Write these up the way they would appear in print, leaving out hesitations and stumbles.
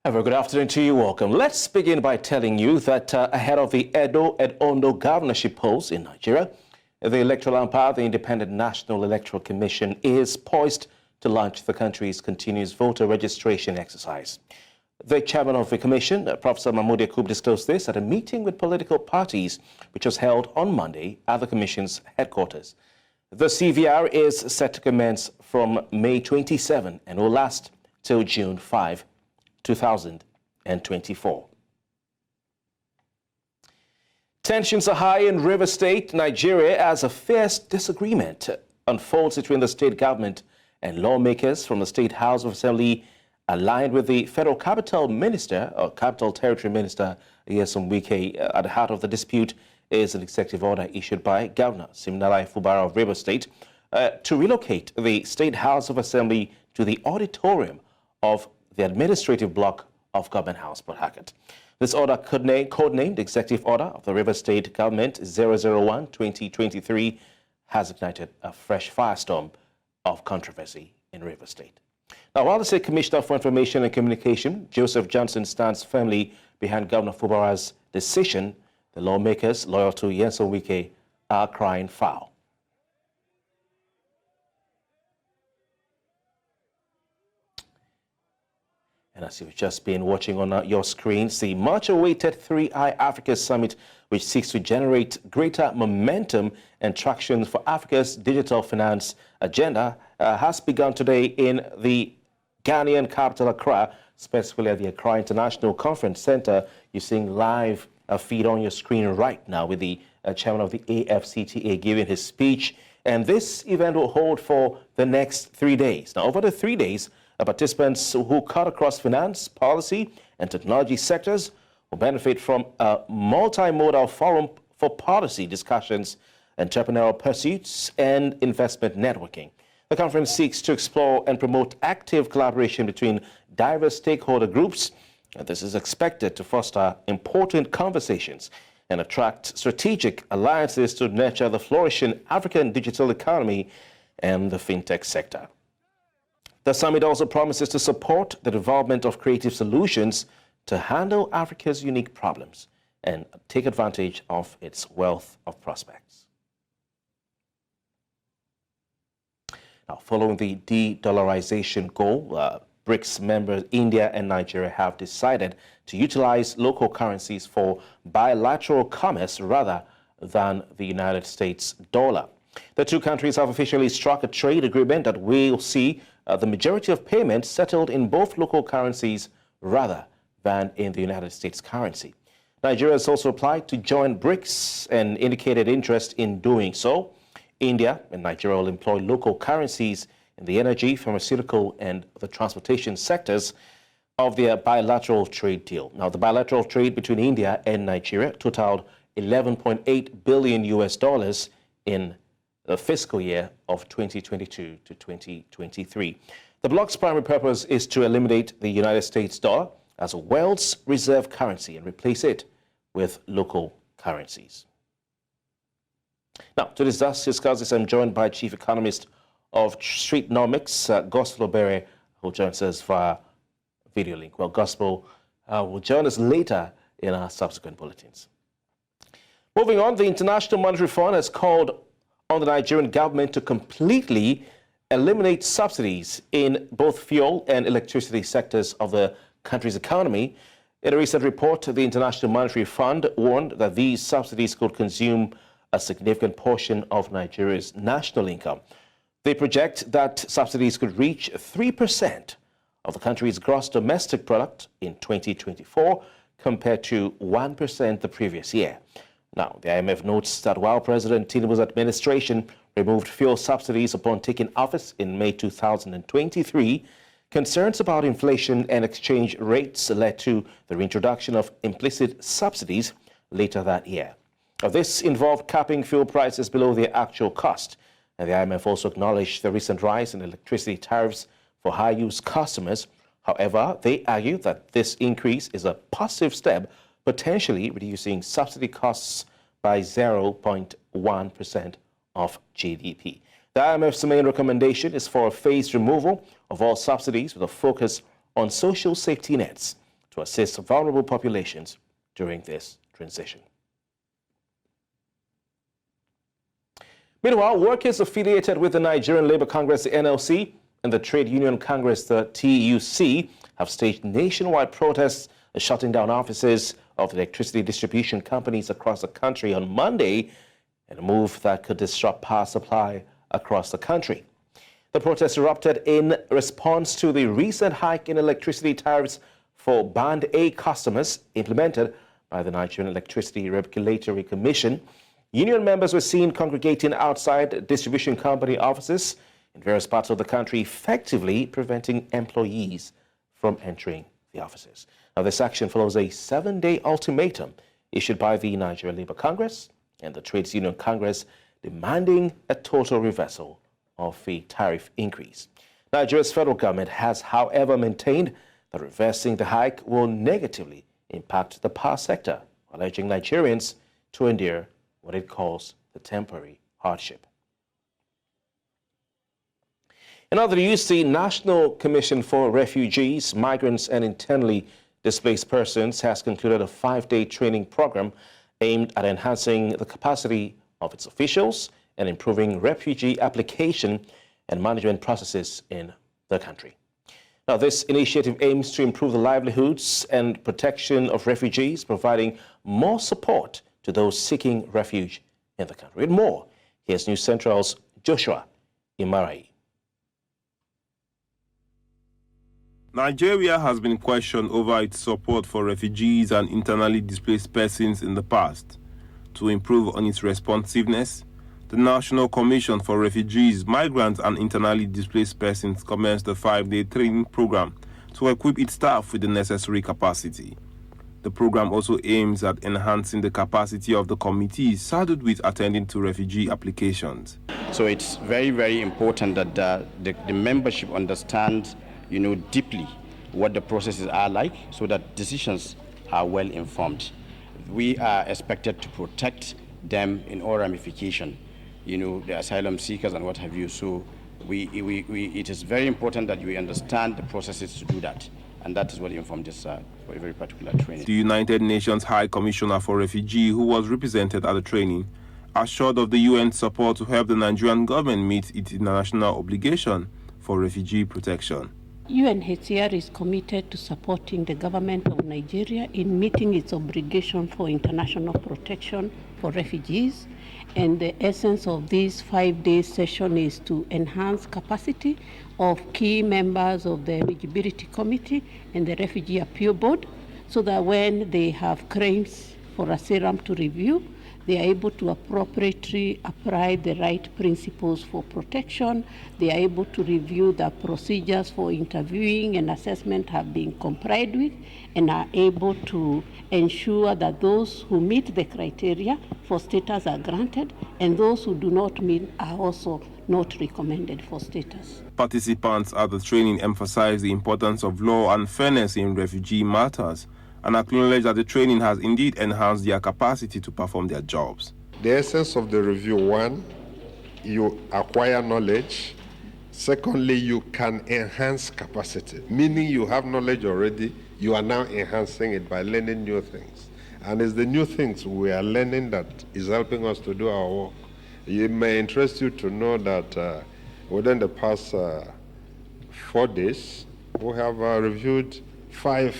A very good afternoon to you. Welcome. Let's begin by telling you that ahead of the Edo and Ondo governorship polls in Nigeria, the electoral umpire, the Independent National Electoral Commission, is poised to launch the country's continuous voter registration exercise. The chairman of the commission, Professor Mahmoud Yakub, disclosed this at a meeting with political parties, which was held on Monday at the commission's headquarters. The CVR is set to commence from May 27 and will last till June 5, 2024. Tensions are high in Rivers State, Nigeria, as a fierce disagreement unfolds between the state government and lawmakers from the State House of Assembly, aligned with the Federal Capital Minister, or Capital Territory Minister, Wike. At the heart of the dispute is an executive order issued by Governor Fubara of Rivers State to relocate the State House of Assembly to the auditorium of the administrative block of Government House, Port Harcourt. This order, codenamed Executive Order of the Rivers State Government 001-2023, has ignited a fresh firestorm of controversy in Rivers State. Now, while the State Commissioner for Information and Communication, Joseph Johnson, stands firmly behind Governor Fubara's decision, the lawmakers loyal to Wike are crying foul. And as you've just been watching on your screens, the much-awaited ThreeE Africa Summit, which seeks to generate greater momentum and traction for Africa's digital finance agenda, has begun today in the Ghanaian capital, Accra, specifically at the Accra International Conference Center. You're seeing live feed on your screen right now with the chairman of the AFCTA giving his speech. And this event will hold for the next 3 days. Now, over the 3 days, participants who cut across finance, policy, and technology sectors will benefit from a multimodal forum for policy discussions, entrepreneurial pursuits, and investment networking. The conference seeks to explore and promote active collaboration between diverse stakeholder groups, and this is expected to foster important conversations and attract strategic alliances to nurture the flourishing African digital economy and the fintech sector. The summit also promises to support the development of creative solutions to handle Africa's unique problems and take advantage of its wealth of prospects. Now, following the de-dollarization goal, BRICS members India and Nigeria have decided to utilize local currencies for bilateral commerce rather than the United States dollar. The two countries have officially struck a trade agreement that will see the majority of payments settled in both local currencies rather than in the United States currency. Nigeria has also applied to join BRICS and indicated interest in doing so. India and Nigeria will employ local currencies in the energy, pharmaceutical, and the transportation sectors of their bilateral trade deal. Now, the bilateral trade between India and Nigeria totaled $11.8 billion in the fiscal year of 2022 to 2023. The bloc's primary purpose is to eliminate the United States dollar as a world's reserve currency and replace it with local currencies. Now, to discuss this, I'm joined by Chief Economist of Streetnomics, Gospel Obere, who joins us via video link. Well, Gospel will join us later in our subsequent bulletins. Moving on, the International Monetary Fund has called on the Nigerian government to completely eliminate subsidies in both fuel and electricity sectors of the country's economy. In a recent report, the International Monetary Fund warned that these subsidies could consume a significant portion of Nigeria's national income. They project that subsidies could reach 3% of the country's gross domestic product in 2024 compared to 1% the previous year. Now, the IMF notes that while President Tinubu's administration removed fuel subsidies upon taking office in May 2023, concerns about inflation and exchange rates led to the reintroduction of implicit subsidies later that year. Now, this involved capping fuel prices below their actual cost, and the IMF also acknowledged the recent rise in electricity tariffs for high-use customers. However, they argue that this increase is a positive step, potentially reducing subsidy costs by 0.1% of GDP. The IMF's main recommendation is for a phased removal of all subsidies with a focus on social safety nets to assist vulnerable populations during this transition. Meanwhile, workers affiliated with the Nigerian Labour Congress, the NLC, and the Trade Union Congress, the TUC, have staged nationwide protests shutting down offices of electricity distribution companies across the country on Monday, in a move that could disrupt power supply across the country. The protests erupted in response to the recent hike in electricity tariffs for Band A customers implemented by the Nigerian Electricity Regulatory Commission. Union members were seen congregating outside distribution company offices in various parts of the country, effectively preventing employees from entering the offices. Now, this action follows a 7-day ultimatum issued by the Nigerian Labour Congress and the Trades Union Congress, demanding a total reversal of the tariff increase. Nigeria's federal government has, however, maintained that reversing the hike will negatively impact the power sector, while urging Nigerians to endure what it calls the temporary hardship. In other news, the National Commission for Refugees, Migrants and Internally Displaced Persons has concluded a 5-day training program aimed at enhancing the capacity of its officials and improving refugee application and management processes in the country. Now, this initiative aims to improve the livelihoods and protection of refugees, providing more support to those seeking refuge in the country. And more, here's News Central's Joshua Imarai. Nigeria has been questioned over its support for refugees and internally displaced persons in the past. To improve on its responsiveness, the National Commission for Refugees, Migrants and Internally Displaced Persons commenced a 5-day training program to equip its staff with the necessary capacity. The program also aims at enhancing the capacity of the committees saddled with attending to refugee applications. So it's very, very important that the membership understands, deeply what the processes are like, so that decisions are well informed. We are expected to protect them in all ramification, the asylum seekers and what have you. So it is very important that we understand the processes to do that. And that is what informed this for a very particular training. The United Nations High Commissioner for Refugee, who was represented at the training, assured of the UN's support to help the Nigerian government meet its international obligation for refugee protection. UNHCR is committed to supporting the government of Nigeria in meeting its obligation for international protection for refugees. And the essence of this 5-day session is to enhance capacity of key members of the Eligibility Committee and the Refugee Appeal Board, so that when they have claims for asylum to review, they are able to appropriately apply the right principles for protection. They are able to review the procedures for interviewing and assessment have been complied with, and are able to ensure that those who meet the criteria for status are granted, and those who do not meet are also not recommended for status. Participants at the training emphasized the importance of law and fairness in refugee matters, and acknowledge that the training has indeed enhanced their capacity to perform their jobs. The essence of the review: 1, you acquire knowledge. Secondly, you can enhance capacity, meaning you have knowledge already, you are now enhancing it by learning new things. And it's the new things we are learning that is helping us to do our work. It may interest you to know that within the past 4 days, we have reviewed five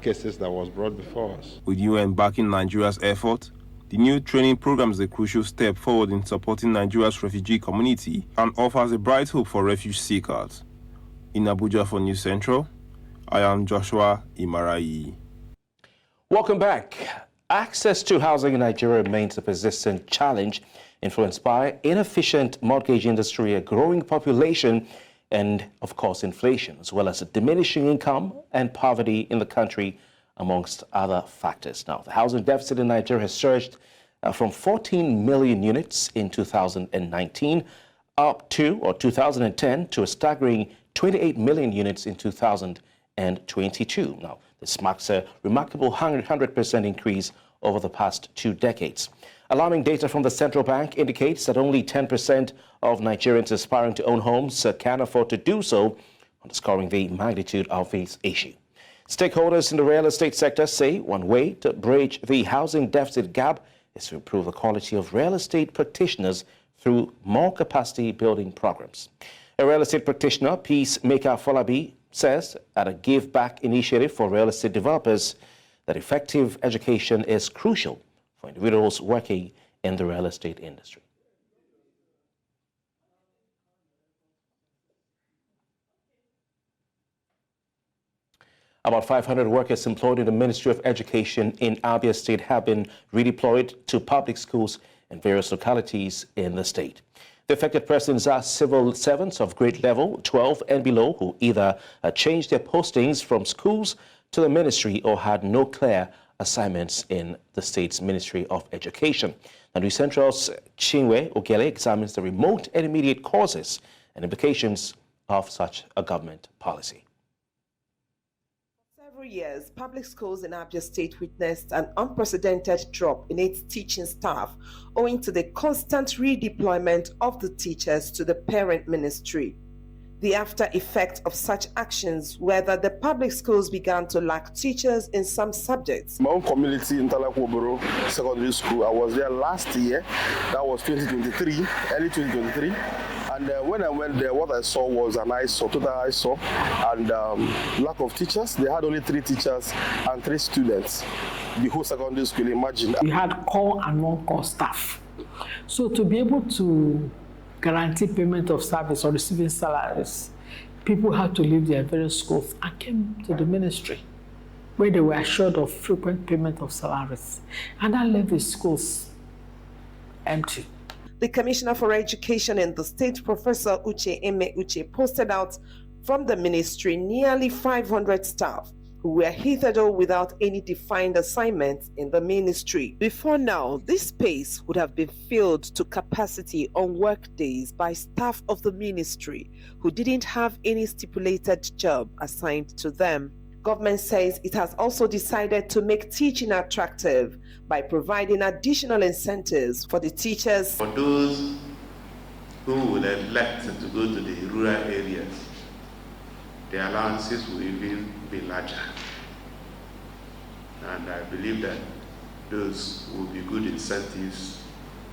cases that was brought before us. With UN backing Nigeria's effort, the new training program is a crucial step forward in supporting Nigeria's refugee community and offers a bright hope for refuge seekers. In Abuja for News Central, I am Joshua Imarai. Welcome back. Access to housing in Nigeria remains a persistent challenge, influenced by inefficient mortgage industry, a growing population, and, of course, inflation, as well as a diminishing income and poverty in the country, amongst other factors. Now, the housing deficit in Nigeria has surged from 14 million units in 2019 up to, or 2010, to a staggering 28 million units in 2022. Now, this marks a remarkable 100% increase over the past 2 decades. Alarming data from the central bank indicates that only 10% of Nigerians aspiring to own homes can afford to do so, underscoring the magnitude of this issue. Stakeholders in the real estate sector say one way to bridge the housing deficit gap is to improve the quality of real estate practitioners through more capacity building programs. A real estate practitioner, Peacemaker Folabi, says at a Give Back initiative for real estate developers that effective education is crucial for individuals working in the real estate industry. About 500 workers employed in the Ministry of Education in Abia State have been redeployed to public schools in various localities in the state. The affected persons are civil servants of grade level 12 and below who either changed their postings from schools to the ministry or had no clear assignments in the state's Ministry of Education. And News Central's Chinwe Ogele examines the remote and immediate causes and implications of such a government policy. For years, public schools in Abia State witnessed an unprecedented drop in its teaching staff owing to the constant redeployment of the teachers to the parent ministry. The after effect of such actions were that the public schools began to lack teachers in some subjects. My own community in Talakwoboro Secondary School, I was there last year, that was 2023, early 2023. And when I went there, what I saw was an eyesore, total eyesore, and lack of teachers. They had only 3 teachers and 3 students. The whole secondary school, imagine. We had core and non-core staff. So to be able to guarantee payment of service or receiving salaries, people had to leave their various schools and came to the ministry, where they were assured of frequent payment of salaries. And that left the schools empty. The Commissioner for Education in the state, Professor Uche Eme Uche, posted out from the ministry nearly 500 staff who were hitherto without any defined assignments in the ministry. Before now, this space would have been filled to capacity on work days by staff of the ministry who didn't have any stipulated job assigned to them. Government says it has also decided to make teaching attractive by providing additional incentives for the teachers. For those who would elect to go to the rural areas, the allowances will even be larger. And I believe that those will be good incentives.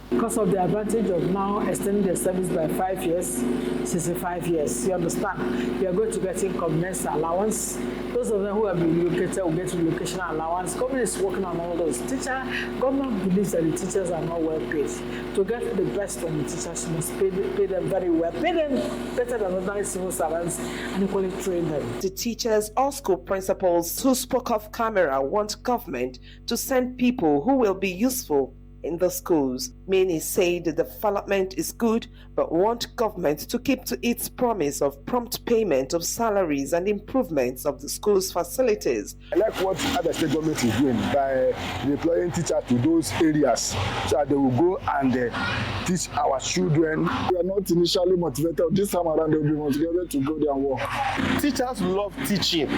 Because of the advantage of now extending the service by 5 years, 65 years, you understand, you are going to get income-ness allowance. Those of them who have been relocated will get relocation allowance. Government is working on all those. Government believes that the teachers are not well paid. To get the best from the teachers, you must pay them very well. Pay them better than ordinary civil servants and equally train them. The teachers or school principals who spoke off camera want government to send people who will be useful in the schools. Many say the development is good, but want government to keep to its promise of prompt payment of salaries and improvements of the school's facilities. I like what other state government is doing by deploying teachers to those areas so that they will go and teach our children. We are not initially motivated. This time around, they will be motivated to go there and work. Teachers love teaching.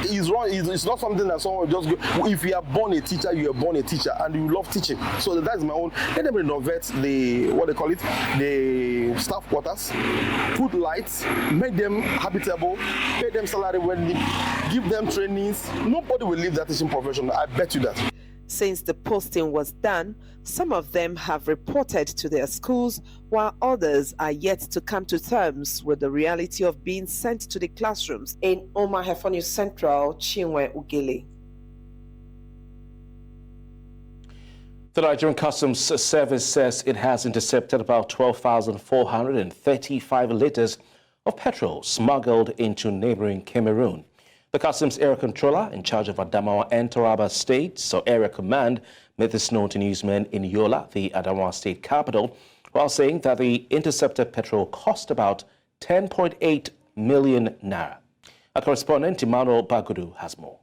It's wrong. It's not something that someone will just go. If you are born a teacher, you are born a teacher, and you love teaching. So that is my own. Let them renovate the, what they call it, the staff quarters, put lights, make them habitable, pay them salary when they give them trainings. Nobody will leave that teaching profession. I bet you that. Since the posting was done, some of them have reported to their schools, while others are yet to come to terms with the reality of being sent to the classrooms. In Omar Hefonu Central, Chinwe Ugele. The Nigerian Customs Service says it has intercepted about 12,435 litres of petrol smuggled into neighboring Cameroon. The Customs Area Controller in charge of Adamawa and Taraba States, or Area Command, made this known to newsmen in Yola, the Adamawa state capital, while saying that the intercepted petrol cost about 10.8 million naira. Our correspondent, Emmanuel Bagudu, has more.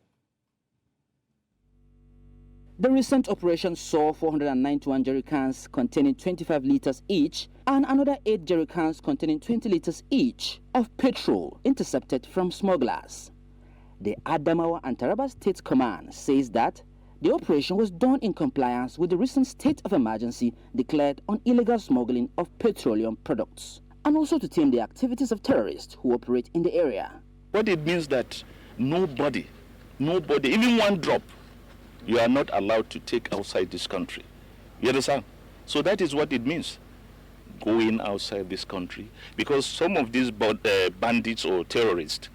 The recent operation saw 491 jerrycans containing 25 litres each and another 8 jerrycans containing 20 litres each of petrol intercepted from smugglers. The Adamawa and Taraba State Command says that the operation was done in compliance with the recent state of emergency declared on illegal smuggling of petroleum products. and also to tame the activities of terrorists who operate in the area. What it means that nobody, even one drop, you are not allowed to take outside this country. You understand? So that is what it means, going outside this country, because some of these bandits or terrorists,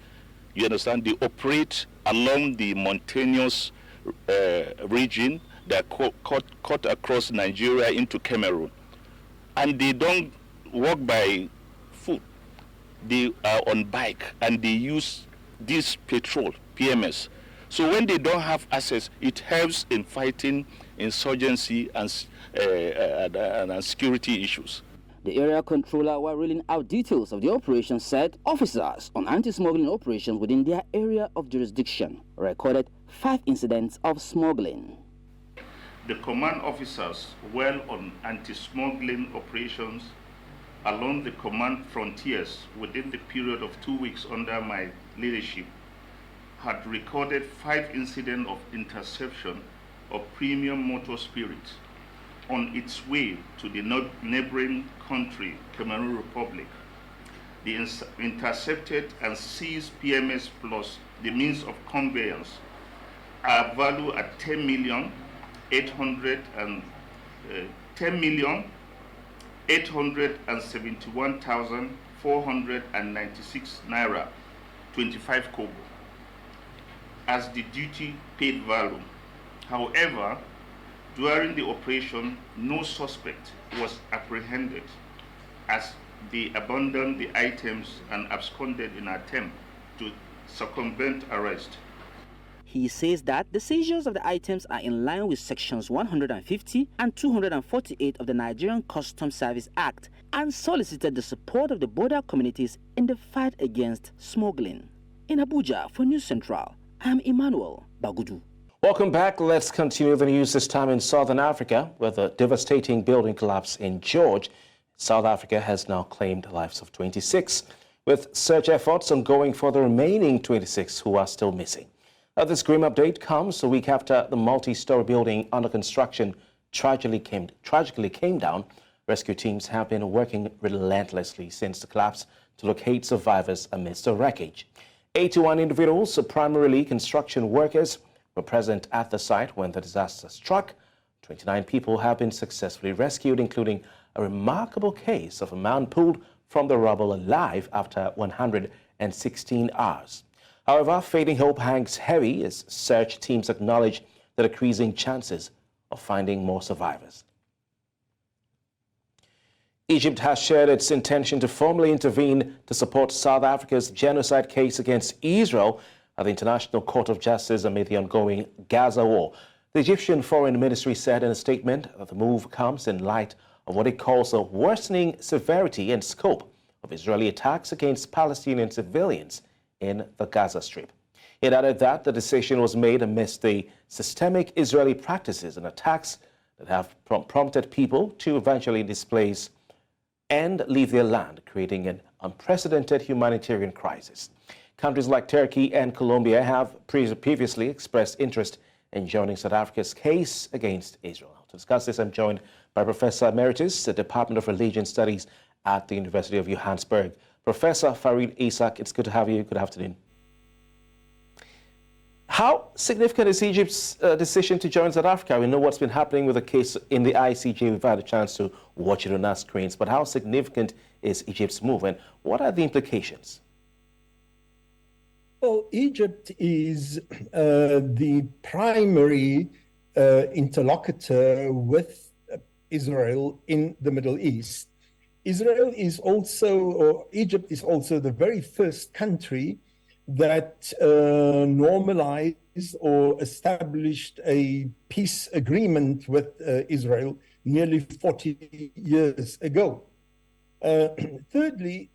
you understand, they operate along the mountainous region that cut across Nigeria into Cameroon, and they don't walk by foot. They are on bike, and they use this petrol, PMS. So when they don't have access, it helps in fighting insurgency and security issues. The area controller, while reeling out details of the operation, said officers on anti-smuggling operations within their area of jurisdiction recorded 5 incidents of smuggling. The command officers were on anti-smuggling operations along the command frontiers within the period of 2 weeks under my leadership had recorded 5 incidents of interception of premium motor spirits on its way to the neighboring country, Cameroon Republic. The intercepted and seized PMS plus the means of conveyance are valued at 10,871,496 naira, 25 kobo, as the duty paid value. However, during the operation, no suspect was apprehended as they abandoned the items and absconded in an attempt to circumvent arrest. He says that the seizures of the items are in line with sections 150 and 248 of the Nigerian Customs Service Act and solicited the support of the border communities in the fight against smuggling. In Abuja for News Central, I'm Emmanuel Bagudu. Welcome back. Let's continue the news, this time in Southern Africa, where the devastating building collapse in George, South Africa, has now claimed the lives of 26, with search efforts ongoing for the remaining 26 who are still missing. This grim update comes a week after the multi-story building under construction tragically came down. Rescue teams have been working relentlessly since the collapse to locate survivors amidst the wreckage. 81 individuals, primarily construction workers, were present at the site when the disaster struck. 29 people have been successfully rescued, including a remarkable case of a man pulled from the rubble alive after 116 hours. However, fading hope hangs heavy as search teams acknowledge the decreasing chances of finding more survivors. Egypt has shared its intention to formally intervene to support South Africa's genocide case against Israel at the International Court of Justice amid the ongoing Gaza war. The Egyptian Foreign Ministry said in a statement that the move comes in light of what it calls a worsening severity and scope of Israeli attacks against Palestinian civilians in the Gaza Strip. It added that the decision was made amidst the systemic Israeli practices and attacks that have prompted people to eventually displace and leave their land, creating an unprecedented humanitarian crisis. Countries like Turkey and Colombia have previously expressed interest in joining South Africa's case against Israel. To discuss this, I'm joined by Professor Emeritus, the Department of Religion Studies at the University of Johannesburg, Professor Farid Isak. It's good to have you. Good afternoon. How significant is Egypt's decision to join South Africa? We know what's been happening with the case in the ICJ. We've had a chance to watch it on our screens. But how significant is Egypt's move, and what are the implications? Well, Egypt is the primary interlocutor with Israel in the Middle East. Israel is also, or Egypt is also the very first country that normalized or established a peace agreement with Israel nearly 40 years ago. Thirdly,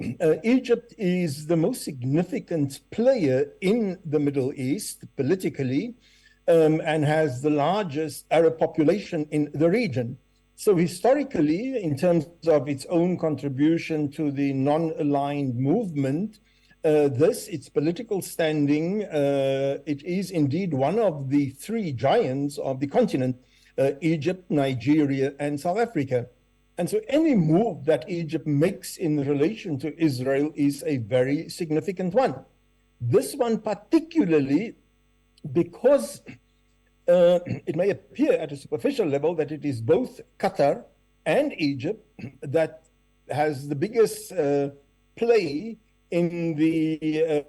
Egypt is the most significant player in the Middle East politically and has the largest Arab population in the region. So historically, in terms of its own contribution to the non-aligned movement, its political standing, it is indeed one of the 3 giants of the continent, Egypt, Nigeria, and South Africa. And so any move that Egypt makes in relation to Israel is a very significant one. This one particularly because it may appear at a superficial level that it is both Qatar and Egypt that has the biggest play in the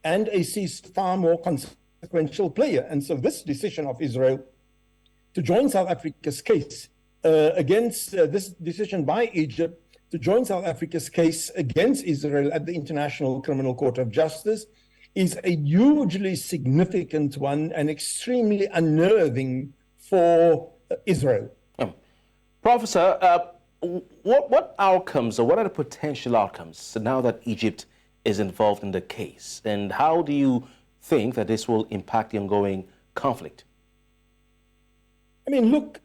and a far more consequential player. And so this decision of Israel to join South Africa's case against this decision by Egypt to join South Africa's case against Israel at the International Criminal Court of Justice is a hugely significant one and extremely unnerving for Israel. Professor, what outcomes or what are the potential outcomes now that Egypt is involved in the case? And how do you think that this will impact the ongoing conflict? I mean, look,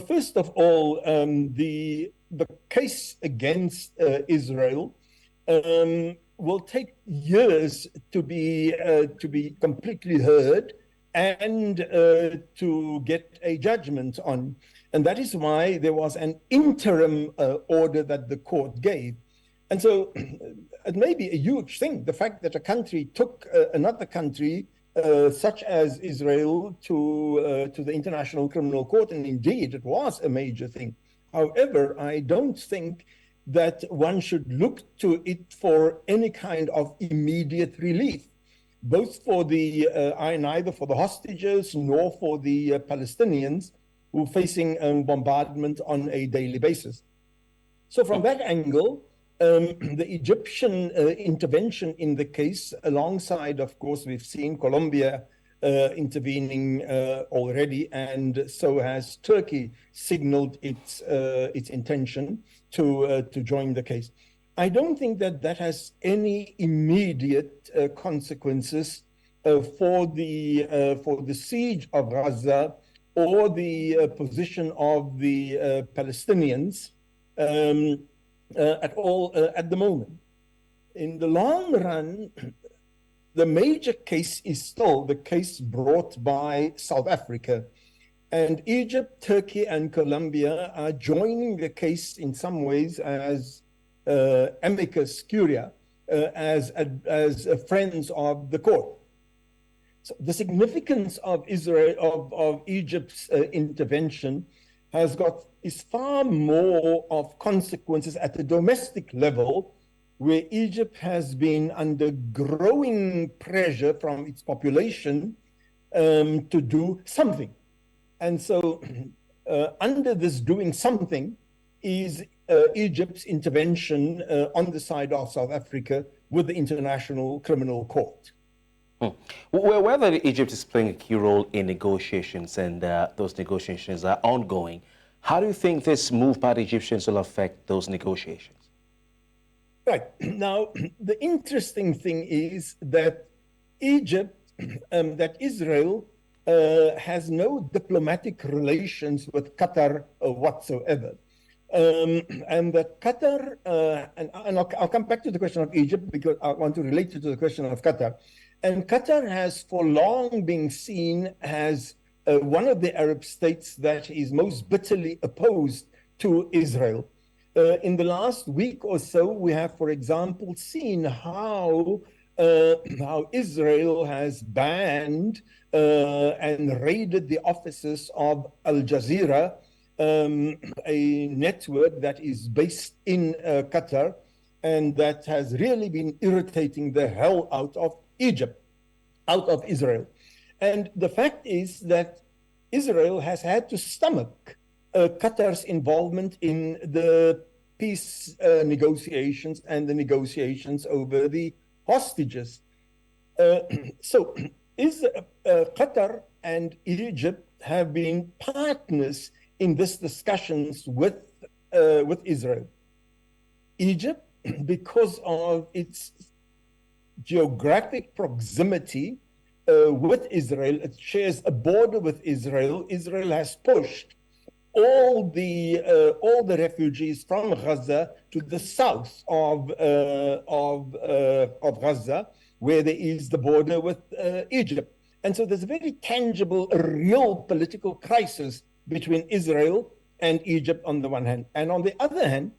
first of all, the case against Israel will take years to be completely heard and to get a judgment on. And that is why there was an interim order that the court gave. And so it may be a huge thing, the fact that a country took another country such as Israel to the International Criminal Court, and indeed it was a major thing. However, I don't think that one should look to it for any kind of immediate relief, both for neither for the hostages nor for the Palestinians who are facing bombardment on a daily basis. So from that angle, the Egyptian intervention in the case, alongside, of course, we've seen Colombia intervening already, and so has Turkey signaled its intention to join the case. I don't think that has any immediate consequences for the siege of Gaza or the position of the Palestinians at all at the moment. In the long run, the major case is still the case brought by South Africa. And Egypt, Turkey, and Colombia are joining the case in some ways as amicus curiae, as friends of the court. So the significance of Egypt's intervention is far more of consequences at the domestic level, where Egypt has been under growing pressure from its population to do something. And so under this doing something is Egypt's intervention on the side of South Africa with the International Criminal Court. Well, whether Egypt is playing a key role in negotiations and those negotiations are ongoing, how do you think this move by the Egyptians will affect those negotiations? Right. Now, the interesting thing is that that Israel has no diplomatic relations with Qatar whatsoever. And that Qatar, and I'll come back to the question of Egypt because I want to relate it to the question of Qatar. And Qatar has for long been seen as one of the Arab states that is most bitterly opposed to Israel. In the last week or so, we have, for example, seen how Israel has banned and raided the offices of Al Jazeera, a network that is based in Qatar, and that has really been irritating the hell out of Israel. And the fact is that Israel has had to stomach Qatar's involvement in the peace negotiations and the negotiations over the hostages. So Qatar and Egypt have been partners in these discussions with Israel. Egypt, because of its geographic proximity with Israel, it shares a border with Israel. Israel has pushed all the refugees from Gaza to the south of Gaza, where there is the border with Egypt. And so there's a very tangible, real political crisis between Israel and Egypt on the one hand. And on the other hand,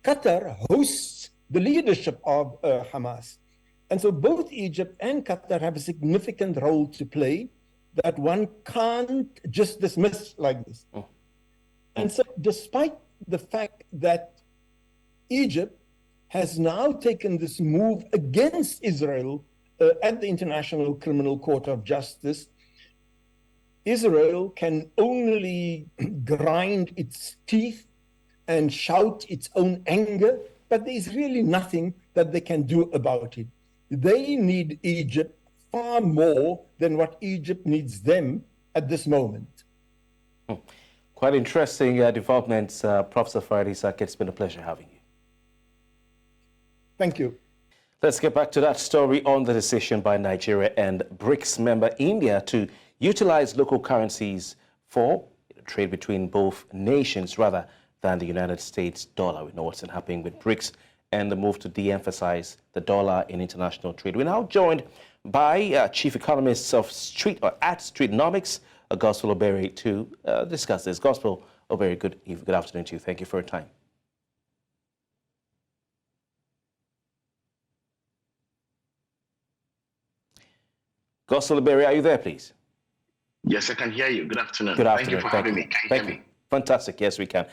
Qatar hosts the leadership of Hamas. And so both Egypt and Qatar have a significant role to play that one can't just dismiss like this. And so despite the fact that Egypt has now taken this move against Israel at the International Criminal Court of Justice, Israel can only grind its teeth and shout its own anger, but there is really nothing that they can do about it. They need Egypt far more than what Egypt needs them at this moment. Quite interesting developments, Professor Friday Sackett. It's been a pleasure having you. Thank you. Let's get back to that story on the decision by Nigeria and BRICS member India to utilize local currencies for trade between both nations rather than the United States dollar. We know what's been happening with BRICS and the move to de-emphasize the dollar in international trade. We're now joined by chief economists of at Streetnomics, Gospel Obere, to discuss this. Gospel Obere, good afternoon to you. Thank you for your time. Gospel Obere, are you there, please? Yes, I can hear you. Good afternoon. Good afternoon. Thank you for having me. Can you hear me? Fantastic. Yes, we can.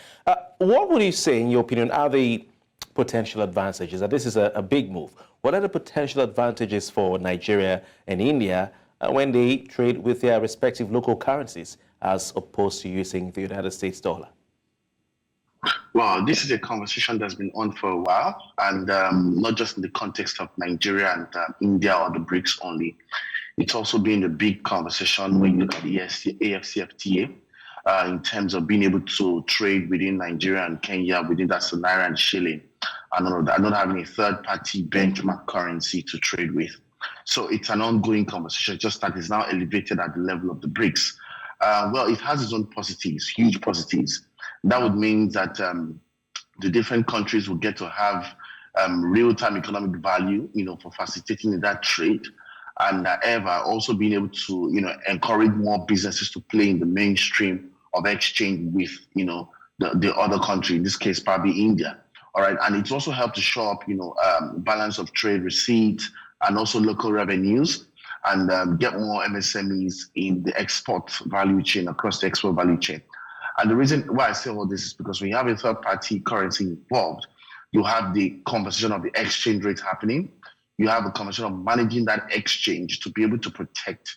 What would you say, in your opinion, are the potential advantages? This is a big move. What are the potential advantages for Nigeria and India when they trade with their respective local currencies as opposed to using the United States dollar? Well, this is a conversation that's been on for a while, and not just in the context of Nigeria and India or the BRICS only. It's also been a big conversation when you look at the AFCFTA in terms of being able to trade within Nigeria and Kenya within that Naira and shilling, and all of that, not having a third-party benchmark currency to trade with. So it's an ongoing conversation, just that it's now elevated at the level of the BRICS. Well, it has its own positives, huge positives. That would mean that the different countries will get to have real-time economic value, for facilitating that trade, and ever also being able to, encourage more businesses to play in the mainstream of exchange with, the other country, in this case, probably India. All right, and it's also helped to show up, balance of trade receipts and also local revenues, and get more MSMEs in the export value chain, across the export value chain. And the reason why I say all this is because when you have a third-party currency involved, you have the conversation of the exchange rate happening. You have a conversation of managing that exchange to be able to protect,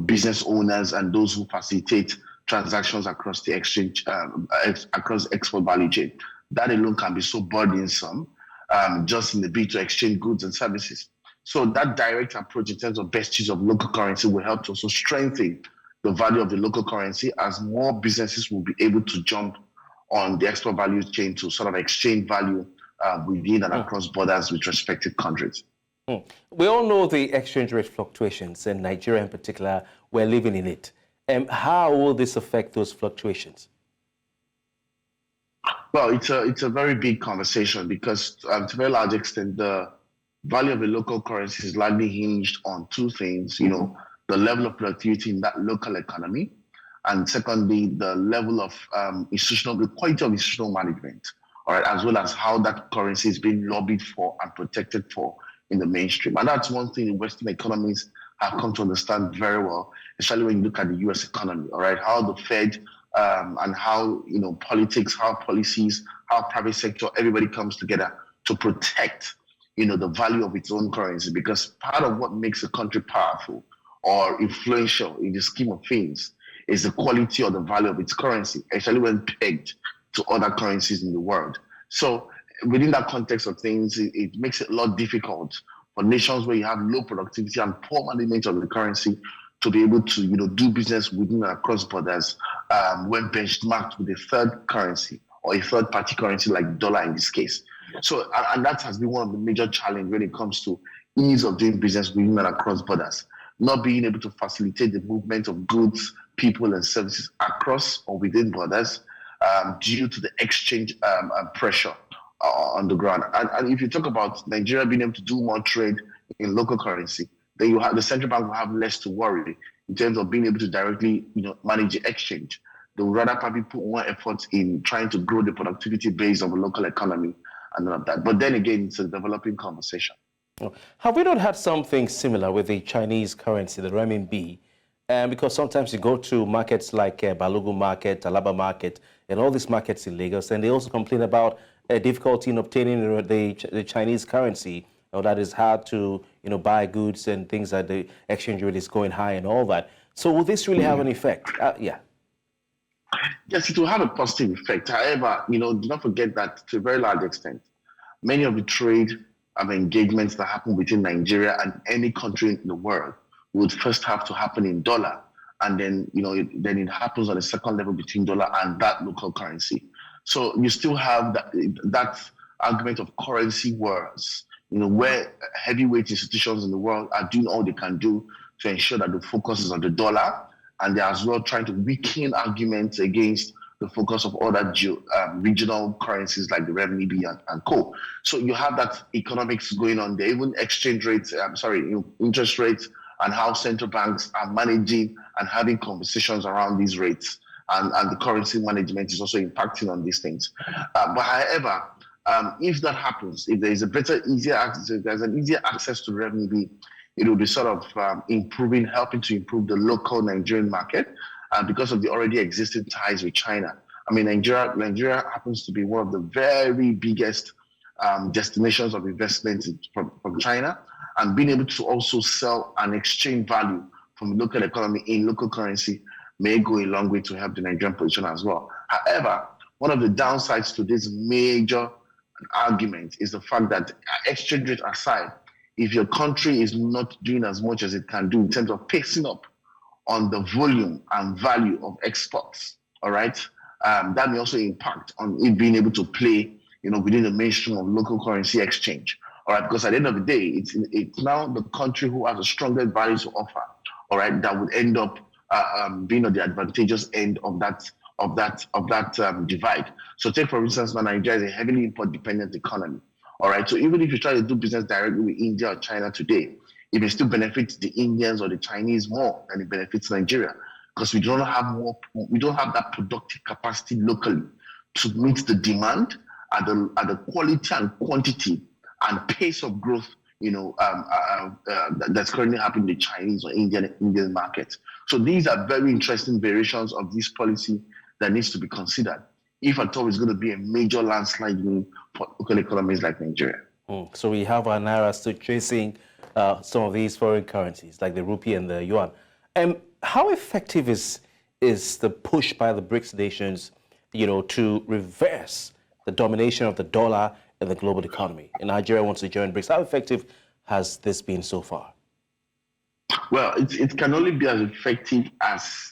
business owners and those who facilitate transactions across the exchange, across export value chain. That alone can be so burdensome, just in the bid to exchange goods and services. So that direct approach in terms of best use of local currency will help to also strengthen the value of the local currency, as more businesses will be able to jump on the export value chain to sort of exchange value within and across borders with respective countries. We all know the exchange rate fluctuations, in Nigeria in particular, we're living in it. How will this affect those fluctuations? Well, it's a very big conversation because to a very large extent, the value of the local currency is largely hinged on two things, the level of productivity in that local economy, and secondly, the level of the quality of institutional management, all right, as well as how that currency is being lobbied for and protected for in the mainstream. And that's one thing Western economies have come to understand very well, especially when you look at the US economy, all right, how the Fed and how, politics, how policies, how private sector, everybody comes together to protect, the value of its own currency. Because part of what makes a country powerful or influential in the scheme of things is the quality or the value of its currency, especially when pegged to other currencies in the world. So within that context of things, it makes it a lot difficult for nations where you have low productivity and poor management of the currency to be able to, do business within and across borders when benchmarked with a third currency or a third-party currency like dollar in this case. So, and that has been one of the major challenges when it comes to ease of doing business within and across borders, not being able to facilitate the movement of goods, people, and services across or within borders due to the exchange pressure on the ground. And if you talk about Nigeria being able to do more trade in local currency, then you have the central bank will have less to worry in terms of being able to directly, manage the exchange. They would rather probably put more effort in trying to grow the productivity base of a local economy and all of that. But then again, it's a developing conversation. Have we not had something similar with the Chinese currency, the renminbi? Because sometimes you go to markets like Balogun Market, Alaba Market, and all these markets in Lagos, and they also complain about difficulty in obtaining the Chinese currency, or that it's hard to buy goods and things that the exchange rate is going high and all that. So will this really have an effect? Yeah. Yes, it will have a positive effect. However, do not forget that to a very large extent, many of the trade engagements that happen between Nigeria and any country in the world would first have to happen in dollar, and then then it happens on a second level between dollar and that local currency. So you still have that argument of currency wars, where heavyweight institutions in the world are doing all they can do to ensure that the focus is on the dollar, and they're as well trying to weaken arguments against the focus of other regional currencies like the renminbi and co. So you have that economics going on there, even exchange rates, interest rates, and how central banks are managing and having conversations around these rates. And the currency management is also impacting on these things. But however, if that happens, if there is a better, easier access, if there's an easier access to renminbi, it will be sort of helping to improve the local Nigerian market because of the already existing ties with China. I mean, Nigeria happens to be one of the very biggest destinations of investment from China, and being able to also sell and exchange value from the local economy in local currency may go a long way to help the Nigerian position as well. However, one of the downsides to this major argument is the fact that exchange rate aside, if your country is not doing as much as it can do in terms of pacing up on the volume and value of exports, all right, that may also impact on it being able to play, within the mainstream of local currency exchange, all right, because at the end of the day, it's now the country who has the strongest value to offer, all right, that would end up being on the advantageous end of that divide. So take, for instance, now Nigeria is a heavily import-dependent economy. All right, so even if you try to do business directly with India or China today, it may still benefit the Indians or the Chinese more than it benefits Nigeria, because we don't have that productive capacity locally to meet the demand at the quality and quantity and pace of growth, that's currently happening in the Chinese or Indian market. So these are very interesting variations of this policy that needs to be considered if at all it's going to be a major landslide in local economies like Nigeria. So we have our naira still chasing some of these foreign currencies like the rupee and the yuan. How effective is the push by the BRICS nations, to reverse the domination of the dollar in the global economy? And Nigeria wants to join BRICS. How effective has this been so far? Well, it can only be as effective as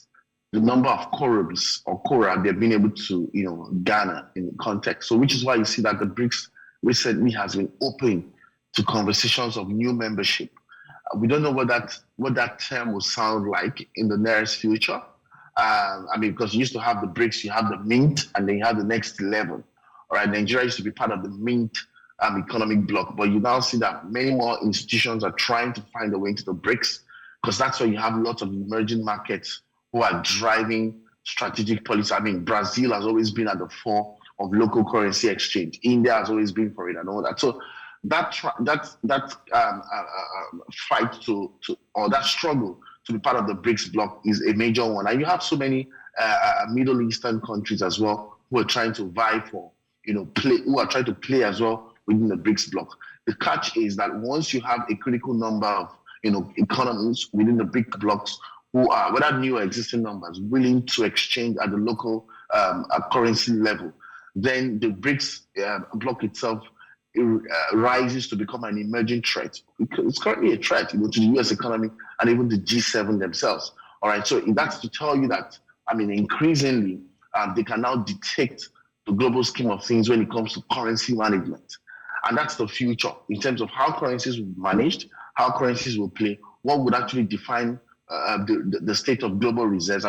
the number of quorums or quora they've been able to, garner in the context. So which is why you see that the BRICS recently has been open to conversations of new membership. We don't know what that term will sound like in the nearest future. Because you used to have the BRICS, you have the Mint, and then you have the next level. All right, Nigeria used to be part of the Mint economic bloc, but you now see that many more institutions are trying to find a way into the BRICS, because that's where you have lots of emerging markets who are driving strategic policy. Brazil has always been at the fore of local currency exchange. India has always been for it and all that. So that fight or that struggle to be part of the BRICS bloc is a major one. And you have so many Middle Eastern countries as well who are trying to vie for, who are trying to play as well within the BRICS bloc. The catch is that once you have a critical number of, economies within the BRICS blocks who are, whether new or existing numbers, willing to exchange at the local currency level, then the BRICS bloc itself rises to become an emerging threat. It's currently a threat, to the U.S. economy and even the G7 themselves. All right, so that's to tell you that, increasingly, they can now detect the global scheme of things when it comes to currency management. And that's the future in terms of how currencies will be managed, how currencies will play, what would actually define the state of global reserves.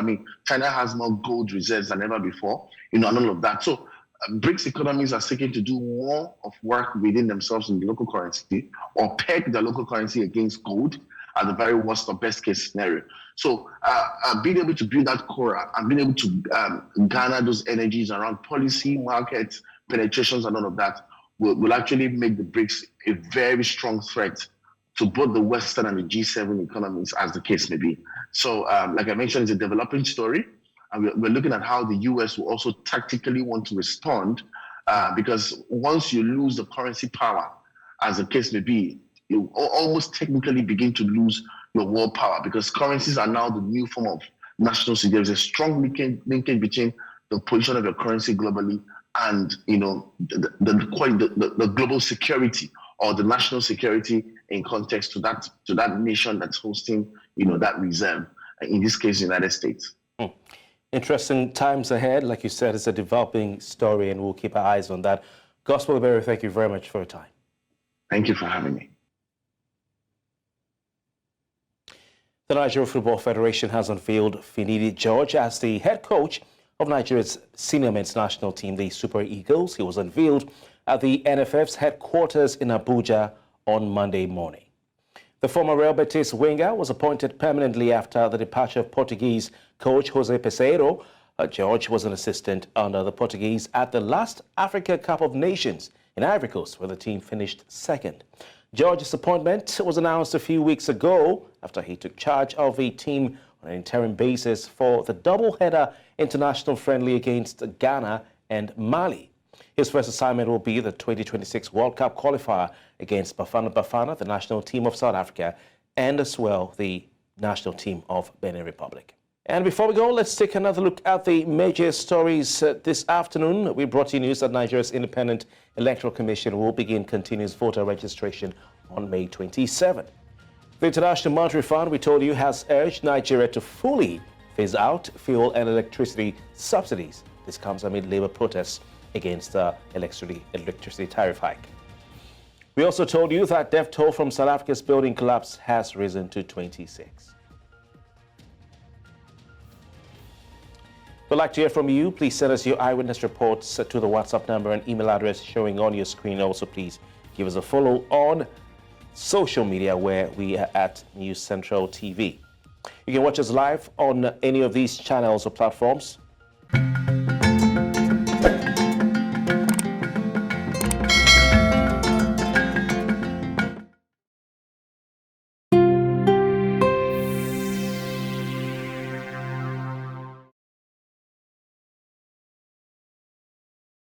China has more gold reserves than ever before, and all of that. So BRICS economies are seeking to do more of work within themselves in the local currency or peg the local currency against gold at the very worst or best case scenario. So being able to build that core and being able to garner those energies around policy, markets, penetrations and all of that will actually make the BRICS a very strong threat to both the Western and the G7 economies, as the case may be. So like I mentioned, it's a developing story. And we're looking at how the US will also tactically want to respond because once you lose the currency power, as the case may be, you almost technically begin to lose your world power because currencies are now the new form of national security. There's a strong linkage between the position of your currency globally and the global security or the national security in context to that nation that's hosting that reserve. In this case, the United States. Interesting times ahead. Like you said, it's a developing story, and we'll keep our eyes on that. Gospel Berry, thank you very much for your time. Thank you for having me. The Nigeria Football Federation has unveiled Finidi George as the head coach of Nigeria's senior men's national team, the Super Eagles. He was unveiled at the NFF's headquarters in Abuja on Monday morning. The former Real Betis winger was appointed permanently after the departure of Portuguese coach Jose Peseiro. George was an assistant under the Portuguese at the last Africa Cup of Nations in Ivory Coast, where the team finished second. George's appointment was announced a few weeks ago after he took charge of the team on an interim basis for the double-header international friendly against Ghana and Mali. His first assignment will be the 2026 World Cup qualifier against Bafana Bafana, the national team of South Africa, and as well the national team of Benin Republic. And before we go, let's take another look at the major stories this afternoon. We brought you news that Nigeria's Independent Electoral Commission will begin continuous voter registration on May 27. The International Monetary Fund, we told you, has urged Nigeria to fully phase out fuel and electricity subsidies. This comes amid labor protests against the electricity tariff hike. We also told you that death toll from South Africa's building collapse has risen to 26. We'd like to hear from you. Please send us your eyewitness reports to the WhatsApp number and email address showing on your screen. Also, please give us a follow on social media where we are at News Central TV. You can watch us live on any of these channels or platforms.